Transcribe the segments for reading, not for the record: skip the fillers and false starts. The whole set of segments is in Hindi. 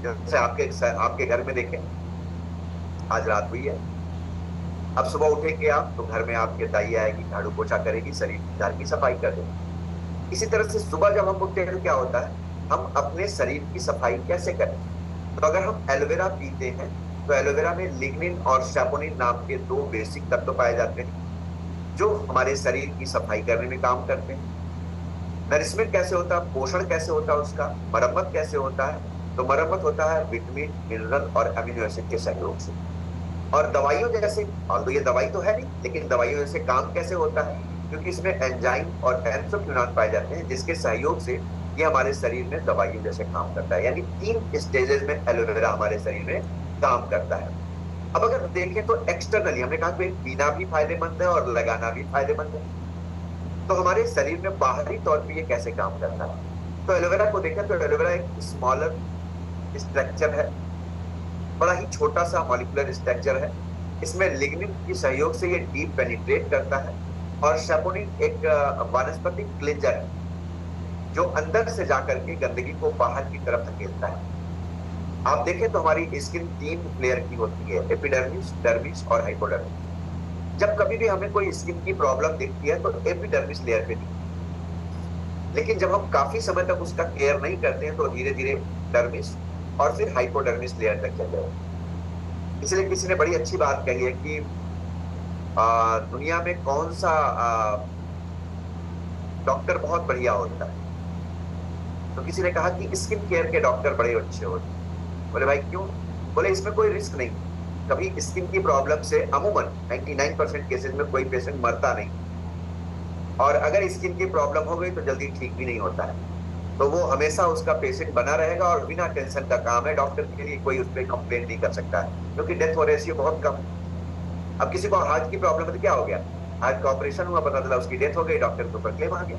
जैसे आपके घर में देखें, आज रात हुई है, अब सुबह उठेंगे आप तो घर में आपके दाई आएगी, झाड़ू पोछा करेगी, शरीर घर की सफाई कर देगी। इसी तरह से सुबह जब हम उठते हैं तो क्या होता है, हम अपने शरीर की सफाई कैसे करें। तो अगर हम एलोवेरा पीते हैं तो एलोवेरा में लिग्निन और सैपोनिन नाम के दो बेसिक तत्व पाए जाते हैं जो हमारे शरीर की सफाई करने में काम करते हैं। नरिशमेंट कैसे होता है, पोषण कैसे होता है, उसका मरम्मत कैसे होता है, तो मरम्मत होता है विटामिन, मिनरल और अमीनो एसिड के सहयोग से। और दवाइयों जैसे, और तो ये दवाई तो है नहीं, लेकिन दवाइयों जैसे काम कैसे होता है, क्योंकि इसमें एंजाइम और एंथोक्विनोन पाए जाते हैं जिसके सहयोग से ये हमारे शरीर में दवाइयों जैसे काम करता है। यानी 3 स्टेजेस में एलोवेरा हमारे शरीर में काम करता है। अब अगर देखें तो एक्सटर्नली हमने कहा कि पीना भी फायदेमंद है और लगाना भी फायदेमंद है। तो हमारे शरीर में बाहरी तौर पर ये कैसे काम करता है, तो एलोवेरा को देखें तो एलोवेरा एक स्मॉलर स्ट्रक्चर है, बड़ा ही छोटा सा मॉलिक्यूलर स्ट्रक्चर है। इसमें लिग्निन की सहयोग से ये डीप पेनिट्रेट करता है। और सैपोनिन एक वानस्पतिक क्लींजर है जो अंदर से जाकर के गंदगी को बाहर की तरफ धकेलता है। आप देखें तो हमारी स्किन 3 लेयर की होती है, एपिडर्मिस, डर्मिस और हाइपोडर्मिस। जब कभी भी हमें कोई स्किन की प्रॉब्लम दिखती है तो एपिडर्मिस लेयर पे दिखती है, लेकिन जब हम काफी समय तक उसका केयर नहीं करते हैं तो धीरे धीरे डर्मिस और फिर हाइपोडर्मिस लेयर तक चल जाए। इसलिए किसी ने बड़ी अच्छी बात कही है कि दुनिया में कौन सा डॉक्टर बहुत बढ़िया होता है, तो किसी ने कहा कि स्किन केयर के डॉक्टर बड़े अच्छे होते हैं। बोले भाई क्यों, बोले इसमें कोई रिस्क नहीं, कभी स्किन की प्रॉब्लम से अमूमन 99% केसेस में कोई पेशेंट मरता नहीं, और अगर स्किन की प्रॉब्लम हो गई तो जल्दी ठीक भी नहीं होता है। तो वो हमेशा उसका पेशेंट बना रहेगा और बिना टेंशन का काम है, डॉक्टर के लिए कोई उस पर कंप्लेन नहीं कर सकता है क्योंकि डेथ हो रेशियो बहुत कम है। अब किसी को हार्ट की प्रॉब्लम है तो क्या हो गया, हार्ट का ऑपरेशन हुआ, पता चला उसकी डेथ हो गई, डॉक्टर के ऊपर क्लेम आ गया।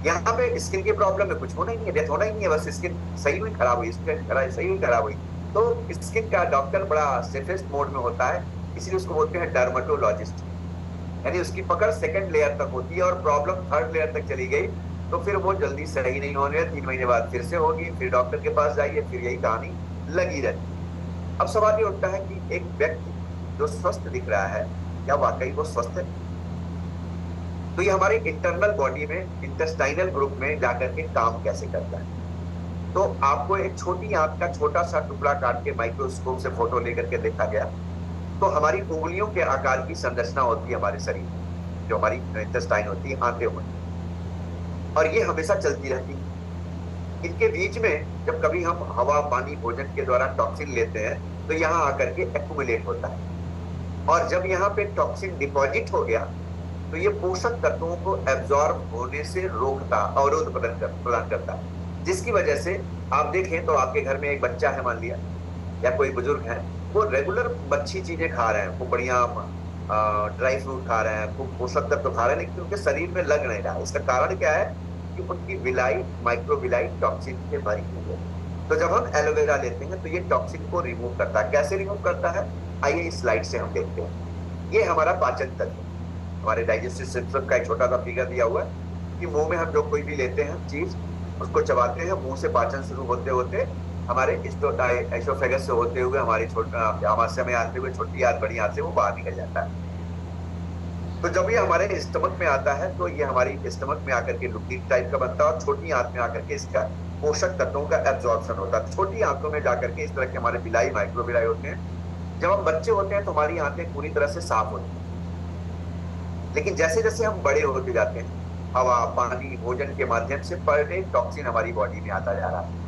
यहाँ पे स्किन की प्रॉब्लम में कुछ होना ही नहीं है, डेथ होना ही नहीं है, बस स्किन सही हुई खराब हुई, स्किन सही हुई खराब हुई। तो स्किन का डॉक्टर बड़ा सेफेस्ट मोड में होता है, इसलिए उसको बोलते हैं डर्मेटोलॉजिस्ट। यानी उसकी पकड़ सेकंड लेयर तक होती है और प्रॉब्लम थर्ड लेयर तक चली गई तो फिर वो जल्दी सही नहीं होने, 3 महीने बाद फिर से होगी, फिर डॉक्टर के पास जाइए, फिर यही कहानी लगी रहती। अब सवाल ये उठता है कि एक व्यक्ति जो स्वस्थ दिख रहा है, क्या वाकई वो स्वस्थ है। तो ये हमारे इंटरनल बॉडी में इंटेस्टाइनल ग्रुप में जाकर के काम कैसे करता है। तो आपको एक छोटी आंत का छोटा सा टुकड़ा काट के माइक्रोस्कोप से फोटो लेकर के देखा गया, तो हमारी उंगलियों के आकार की संरचना होती है हमारे शरीर में, जो हमारी इंटेस्टाइन होती है, आंतें होती है, और ये हमेशा चलती रहती है। इनके बीच में जब कभी हम हवा, पानी, भोजन के द्वारा टॉक्सिन लेते हैं तो यहाँ आकर के एक्यूमुलेट होता है, और जब यहाँ पे टॉक्सिन डिपॉजिट हो गया तो ये पोषक तत्वों को एब्जॉर्ब होने से रोकता, अवरोध प्रदान करता है, जिसकी वजह से आप देखें तो आपके घर में एक बच्चा है मान लिया, या कोई बुजुर्ग है, वो रेगुलर अच्छी चीजें खा रहे हैं, वो बढ़िया ड्राई फ्रूट खा रहे हैं, खूब पोषक तत्व खा रहे हैं, लेकिन उनके शरीर में लग नहीं रहा। इसका कारण क्या है कि उनकी विलाई, माइक्रोविलाई टॉक्सिन से भरी हुई है। तो जब हम एलोवेरा लेते हैं तो ये टॉक्सिन को रिमूव करता है। कैसे रिमूव करता है, आइए इस स्लाइड से हम देखते हैं। ये हमारा पाचन तंत्र, हमारे डाइजेस्टिव सिस्टम का एक छोटा सा फिगर दिया हुआ है कि मुंह में हम जो कोई भी लेते हैं चीज, उसको चबाते हैं, मुंह से पाचन शुरू होते होते हमारे एसोफेगस से होते हुए हमारी आमाशय में आते हुए छोटी आंत, बड़ी आंत से वो बाहर निकल जाता है। तो जब ये हमारे स्टमक में आता है तो ये हमारी स्टमक में आकर के लिक्विड टाइप का बनता है, और छोटी आंत में आकर के इसका पोषक तत्वों का एब्जॉर्प्शन होता है। छोटी आंतों में जाकर के इस तरह के हमारे बिलाई, माइक्रोबिलाई होते हैं। जब हम बच्चे होते हैं तो हमारी आंतें पूरी तरह से साफ होती हैं, लेकिन जैसे जैसे हम बड़े होते जाते हैं, हवा, पानी, भोजन के माध्यम से पर डे टॉक्सिन हमारी बॉडी में आता जा रहा है।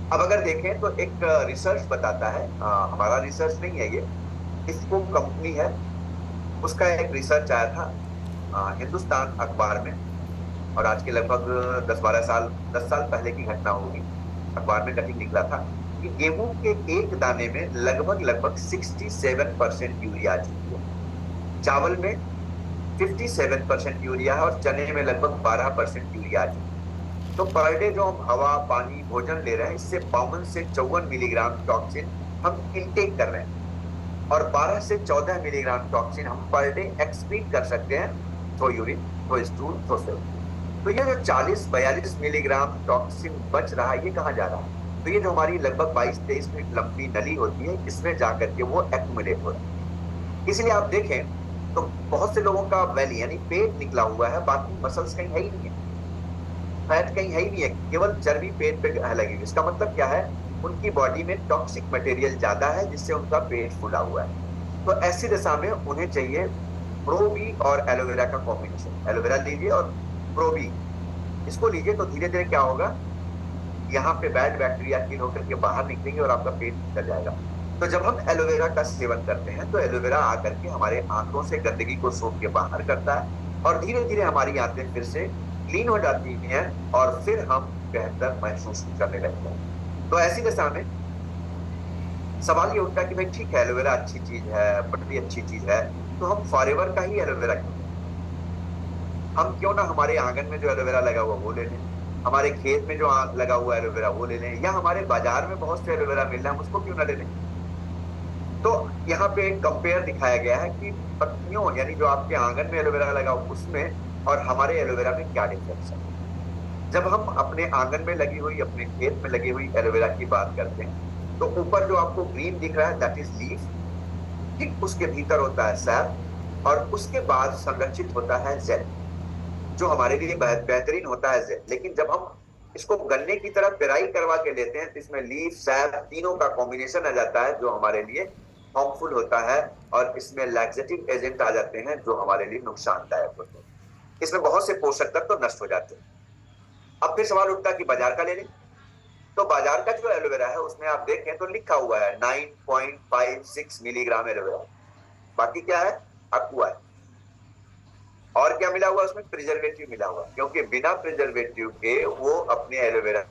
अब अगर देखें तो एक रिसर्च बताता है, हमारा रिसर्च नहीं है ये, इसको कंपनी है, उसका एक रिसर्च आया था हिंदुस्तान अखबार में, और आज के लगभग 10 साल पहले की घटना होगी। अखबार में कटिंग निकला था कि गेहूं के एक दाने में लगभग 67% यूरिया आ चुकी है, चावल में 57% यूरिया है, और चने में लगभग 12% यूरिया आ चुकी है। तो पर डे जो हम हवा, पानी, भोजन ले रहे हैं, इससे 52 से 54 मिलीग्राम टॉक्सिन हम इंटेक कर रहे हैं, और 12 से 14 मिलीग्राम टॉक्सिन हम पर डे एक्सक्रीट कर सकते हैं through urine, through stool, through seven. तो ये जो 40-42 मिलीग्राम टॉक्सिन बच रहा है, ये कहाँ जा रहा है, तो ये जो हमारी लगभग 22-23 फीट लंबी नली होती है, इसमें जाकर के वो एक्यूमुलेट हो रहा है। इसलिए आप देखें तो बहुत से लोगों का बेली यानी पेट निकला हुआ है, बाकी मसल्स कहीं है ही नहीं है, फैट कहीं है ही नहीं है, केवल चर्बी पेट पे लगी हुई। इसका मतलब क्या है, उनकी बॉडी में टॉक्सिक मटेरियल ज्यादा है जिससे उनका पेट फूला हुआ है। तो ऐसी दशा में उन्हें चाहिए प्रोबी और एलोवेरा का कॉम्बिनेशन। एलोवेरा लीजिए और प्रोबी इसको लीजिए, तो धीरे धीरे क्या होगा, यहाँ पे बैड बैक्टीरिया किल होकर के बाहर निकलेंगे और आपका पेट निकल जाएगा। तो जब हम एलोवेरा का सेवन करते हैं तो एलोवेरा आकर के हमारे आंतों से गंदगी को सोख के बाहर करता है और धीरे धीरे हमारी आंतें फिर से क्लीन हो जाती हैं और फिर हम बेहतर महसूस करने लगते हैं। तो ऐसी दशा में सवाल ये उठता है कि भाई ठीक है, एलोवेरा अच्छी चीज है, बड़ी अच्छी चीज है, तो हम फॉरएवर का ही एलोवेरा क्यों, हम क्यों ना हमारे आंगन में जो एलोवेरा लगा हुआ वो ले लें, हमारे खेत में जो लगा हुआ एलोवेरा वो ले लें, या हमारे बाजार में बहुत से एलोवेरा मिल रहा है, हम उसको क्यों ना ले लें। तो यहाँ पे एक कंपेयर दिखाया गया है कि पत्तियों यानी जो आपके आंगन में एलोवेरा लगा उसमें और हमारे एलोवेरा में क्या डिफरेंस है। जब हम अपने आंगन में लगी हुई, अपने खेत में लगी हुई एलोवेरा की बात करते हैं तो ऊपर जो आपको ग्रीन दिख रहा है दैट इज लीफ, ठीक उसके भीतर होता है सैप और उसके बाद संरक्षित होता है जेल, जो हमारे लिए बेहतरीन होता है जेल। लेकिन जब हम इसको गन्ने की तरह पेराई करवा के लेते हैं तो इसमें लीफ सैप तीनों का कॉम्बिनेशन आ जाता है जो हमारे लिए हार्मफुल होता है और इसमें लैक्सेटिव एजेंट आ जाते हैं जो हमारे लिए नुकसानदायक होते हैं। इसमें बहुत से पोषक तत्व तो नष्ट हो जाते हैं। अब फिर सवाल उठता है कि बाजार का ले लें, तो बाजार का जो एलोवेरा है उसमें आप देखें तो लिखा हुआ है 9.56 मिलीग्राम एलोवेरा, बाकी क्या है, अक्वा है। और क्या मिला हुआ उसमें, प्रिजर्वेटिव मिला हुआ, क्योंकि बिना प्रिजर्वेटिव के वो अपने एलोवेरा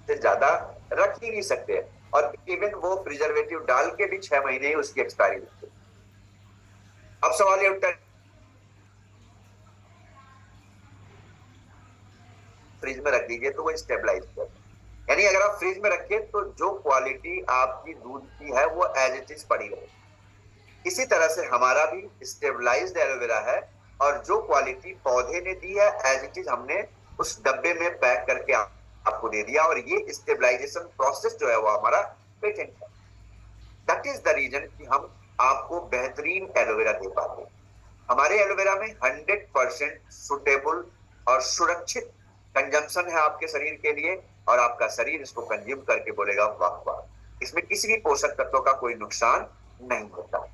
से ज्यादा रख ही नहीं सकते और इवन वो प्रिजर्वेटिव डाल के भी 6 महीने ही उसकी एक्सपायरी होती है। अब सवाल ये उठता है फ्रिज में रख दीजिए तो वो स्टेबलाइज कर, यानी अगर आप फ्रिज में रखें तो जो क्वालिटी आपकी दूध की है वो एज इट इज पड़ी रहे। इसी तरह से हमारा भी स्टेबलाइज्ड एलोवेरा है और जो क्वालिटी पौधे ने दी है एज इट इज हमने उस डब्बे में पैक करके आपको दे दिया और ये स्टेबलाइजेशन प्रोसेस जो है वो हमारा पेटेंट है। दैट इज द रीजन कि हम आपको बेहतरीन एलोवेरा दे पाते हैं। हमारे एलोवेरा में 100% सुटेबल और सुरक्षित कंजम्पशन है आपके शरीर के लिए और आपका शरीर इसको कंज्यूम करके बोलेगा वाह वाह, इसमें किसी भी पोषक तत्वों का कोई नुकसान नहीं होता।